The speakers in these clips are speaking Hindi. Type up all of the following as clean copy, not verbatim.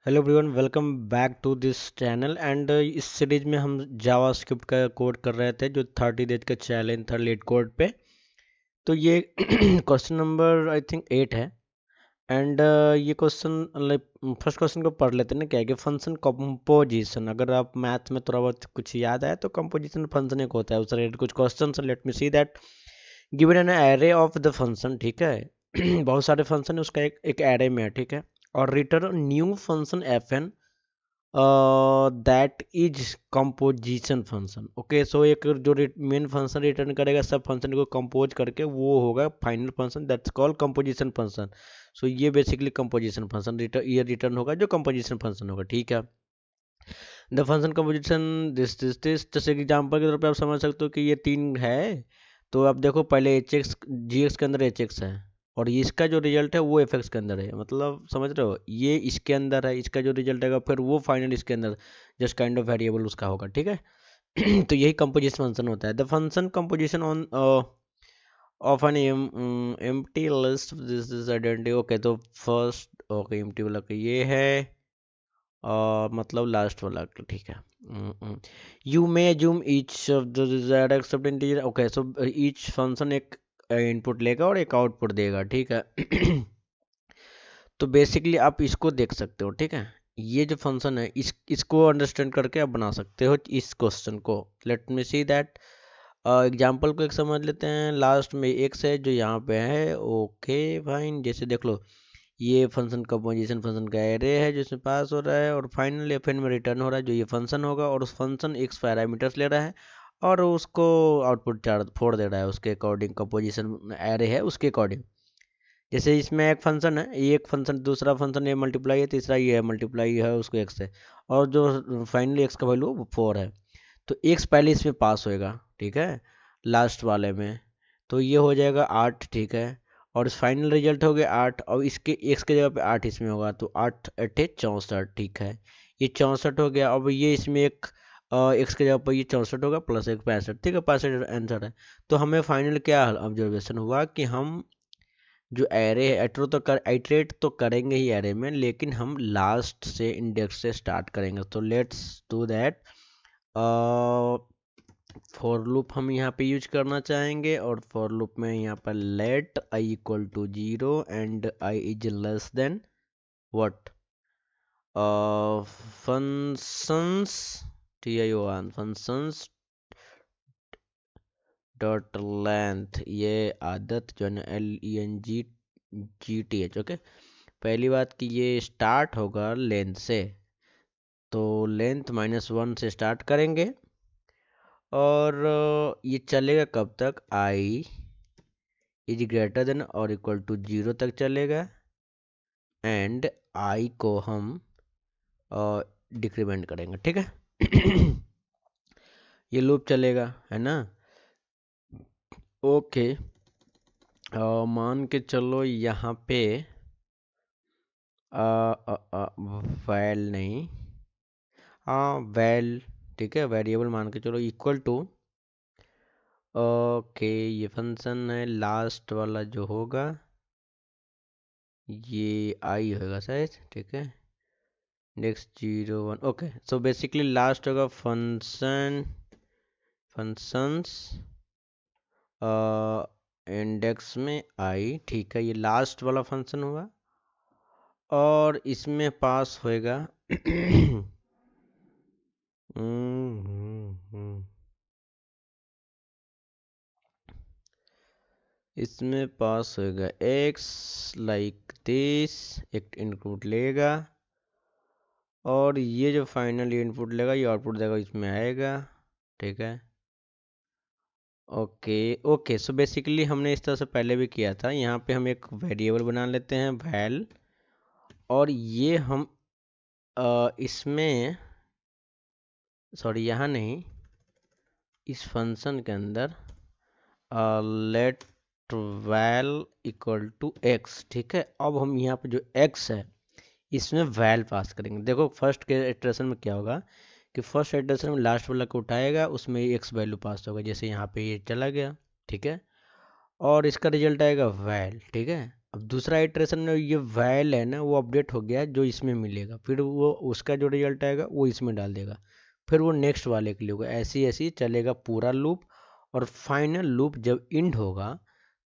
Hello everyone, welcome back to this channel and इस सीरीज में हम जावास्क्रिप्ट का कोड कर रहे थे जो 30 डेज का चैलेंज था लीड कोड पे। तो ये क्वेश्चन नंबर आई थिंक 8 है। एंड ये क्वेश्चन लाइक फर्स्ट क्वेश्चन को पढ़ लेते हैं ना। क्या है कि फंक्शन कंपोजिशन, अगर आप मैथ में थोड़ा बहुत कुछ याद आए तो कंपोजिशन फंक्शन एक होता है, उस रिलेटेड कुछ question. Let me see that given an array of the function, ठीक है। बहुत सारे फंक्शन है, उसका एक एरे में है, ठीक है। और return new function F N that is composition function. Okay, so एक जो मेन फंक्शन रिटर्न करेगा सब फंक्शन को कंपोज करके वो होगा final function, that's called composition function. So ये बेसिकली कंपोजिशन फंक्शन ये रिटर्न होगा जो कंपोजिशन फंक्शन होगा, ठीक है। द फंक्शन कंपोजिशन दिस जैसे एग्जाम्पल के तौर पे आप समझ सकते हो कि ये तीन है। तो आप देखो, पहले एच एक्स जी एक्स के अंदर एच एक्स है, और इसका जो रिजल्ट है वो एफ एक्स के अंदर है। मतलब समझ रहे हो, ये इसके अंदर है, इसका जो रिजल्ट आएगा फिर वो फाइनल इसके अंदर जस्ट काइंड ऑफ वेरिएबल उसका होगा, ठीक है। तो यही कंपोजिशन फंक्शन होता है। The function composition on off an empty list, this is identity. Okay, तो फर्स्ट ओके एम्प्टी वाला का ये है, और मतलब लास्ट वाला, ठीक है। You may assume each of the desired except integer. Okay, so each function एक इनपुट लेगा और एक आउटपुट देगा, ठीक है। तो बेसिकली आप इसको देख सकते हो, ठीक है। ये जो फंक्शन है इसको अंडरस्टैंड करके आप बना सकते हो इस क्वेश्चन को। Let me see that example को एक समझ लेते हैं। लास्ट में एक्स है जो यहाँ पे है, ओके फाइन। जैसे देख लो, ये फंक्शन का पोजीशन फंक्शन का एरे है जिसमें पास हो रहा है, और फाइनल एफ एन में रिटर्न हो रहा है जो ये फंक्शन होगा, और उस फंक्शन एक्स पैरामीटर्स ले रहा है और उसको आउटपुट चार फोड़ दे रहा है उसके अकॉर्डिंग, का पोजीशन एरे है उसके अकॉर्डिंग। जैसे इसमें एक फंक्शन है, ये एक फंक्शन, दूसरा फंक्शन ये मल्टीप्लाई है, तीसरा ये है मल्टीप्लाई है उसको एक्स से, और जो फाइनली एक्स का वैल्यू वो 4 है। तो एक्स पहले इसमें पास होएगा, ठीक है, लास्ट वाले में। तो ये हो जाएगा 8, ठीक है। और इस फाइनल रिजल्ट हो गया 8, और इसके एक्स के जगह पे 8 इसमें होगा, तो 8 8 64, ठीक है। ये 64 हो गया। अब ये इसमें एक एक्स के जगह पर ये 64 होगा प्लस एक 65, ठीक है, 65 आंसर है। तो हमें फाइनल क्या ऑब्जर्वेशन हुआ कि हम जो एरे है आइटरेट तो करेंगे ही एरे में, लेकिन हम लास्ट से इंडेक्स से स्टार्ट करेंगे। तो let's do that. For loop हम यहाँ पे यूज करना चाहेंगे, और फॉर लूप में यहाँ पर let I equal to 0 and I is less than what, functions T I O N functions dot length, ये आदत जो है ना LENGGTH। ओके, पहली बात कि ये स्टार्ट होगा लेंथ से, तो लेंथ -1 से स्टार्ट करेंगे, और ये चलेगा कब तक, आई इज ग्रेटर देन और इक्वल टू 0 तक चलेगा। एंड आई को हम डिक्रीमेंट करेंगे, ठीक है। ये लूप चलेगा, है ना। ओके, मान के चलो यहाँ पे वैल नहीं, हाँ वैल, ठीक है, वेरिएबल मान के चलो इक्वल टू। ओके, ये फंक्शन है लास्ट वाला जो होगा ये आई होगा शायद, ठीक है। Next 0 1, okay, so basically last होगा फंक्शंस इंडेक्स में आई, ठीक है, ये लास्ट वाला फंक्शन होगा, और इसमें पास होएगा इसमें पास होएगा x लाइक दिस, एक इनपुट लेगा, और ये जो फाइनल इनपुट लेगा ये आउटपुट देगा, इसमें आएगा, ठीक है। ओके ओके, सो बेसिकली हमने इस तरह से पहले भी किया था। यहाँ पे हम एक वेरिएबल बना लेते हैं वैल, और ये हम इसमें, सॉरी यहाँ नहीं, इस फंक्शन के अंदर let val equal to x, ठीक है। अब हम यहाँ पे जो एक्स है इसमें वैल पास करेंगे। देखो फर्स्ट के इटरेशन में क्या होगा कि फर्स्ट इटरेशन में लास्ट वाला को उठाएगा, उसमें एक्स वैल्यू पास होगा, जैसे यहाँ पे ये चला गया, ठीक है। और इसका रिजल्ट आएगा वैल, ठीक है। अब दूसरा इटरेशन में ये वैल है ना वो अपडेट हो गया जो इसमें मिलेगा, फिर वो उसका जो रिजल्ट आएगा वो इसमें डाल देगा, फिर वो नेक्स्ट वाले के लिए होगा, ऐसे ऐसे चलेगा पूरा लूप। और फाइनल लूप जब इंड होगा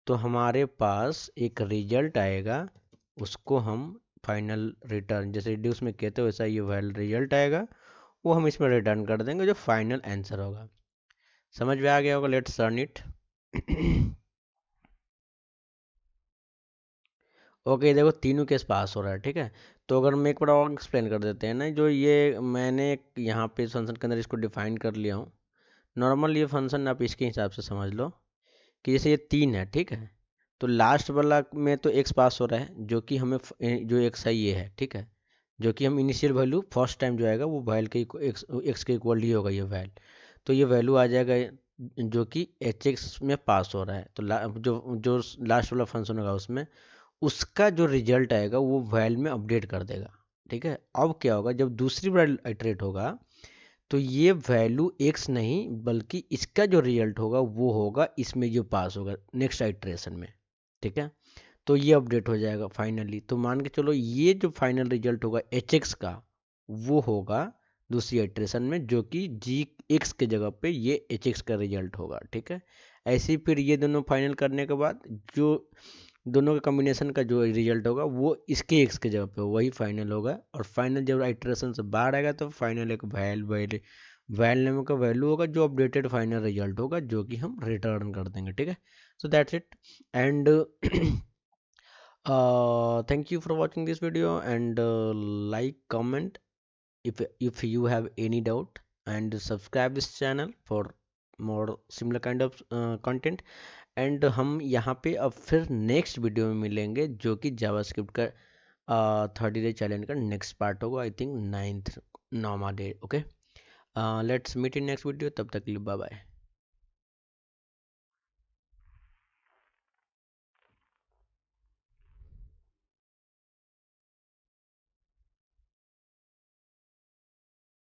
तो हमारे पास एक रिजल्ट आएगा, उसको हम फाइनल रिटर्न, जैसे रिड्यूस में कहते हो वैसा ये वैल रिजल्ट आएगा, वो हम इसमें रिटर्न कर देंगे जो फाइनल आंसर होगा। समझ में आ गया होगा, लेट्स रन इट। ओके देखो तीनों केस पास हो रहा है, ठीक है। तो अगर मैं एक बार और एक्सप्लेन कर देते हैं ना, जो ये मैंने यहाँ पे इस फंक्शन के अंदर इसको डिफाइन कर लिया हूँ। नॉर्मल ये फंक्शन आप इसके हिसाब से समझ लो कि जैसे ये 3 है, ठीक है। तो लास्ट वाला में तो एक्स पास हो रहा है, जो कि हमें जो एक्स है ये है, ठीक है। जो कि हम इनिशियल वैल्यू फर्स्ट टाइम जो आएगा वो वैल के एक्स के इक्वल ही होगा ये वैल। तो ये वैल्यू आ जाएगा जो कि एच एक्स में पास हो रहा है। तो जो लास्ट वाला फंक्शन होगा उसमें उसका जो रिजल्ट आएगा वो वैल में अपडेट कर देगा, ठीक है। अब क्या होगा जब दूसरी बार इटरेट होगा तो ये वैल्यू एक्स नहीं बल्कि इसका जो रिजल्ट होगा वो होगा इसमें जो पास होगा नेक्स्ट आइट्रेशन में, ठीक है। तो ये अपडेट हो जाएगा फाइनली। तो मान के चलो ये जो फाइनल रिजल्ट होगा एच एक्स का वो होगा दूसरी आइट्रेशन में, जो कि जी एक्स के जगह पे ये एच एक्स का रिजल्ट होगा, ठीक है। ऐसे ही फिर ये दोनों फाइनल करने के बाद जो दोनों के कॉम्बिनेशन का जो रिजल्ट होगा वो इसके एक्स के जगह पे वही फाइनल होगा। और फाइनल जब आइट्रेशन से बाहर आएगा तो फाइनल एक वैल नेम का वैल्यू होगा जो अपडेटेड फाइनल रिजल्ट होगा, जो कि हम रिटर्न कर देंगे, ठीक है। So that's it and thank you for watching this video and like comment if you have any doubt, and subscribe this channel for more similar kind of content। And हम यहाँ पे अब फिर नेक्स्ट वीडियो में मिलेंगे जो कि जावास्क्रिप्ट का 30 डे चैलेंज का नेक्स्ट पार्ट होगा, आई थिंक 9वां day. Okay, let's meet in next video, तब तक के लिए बाय बाय।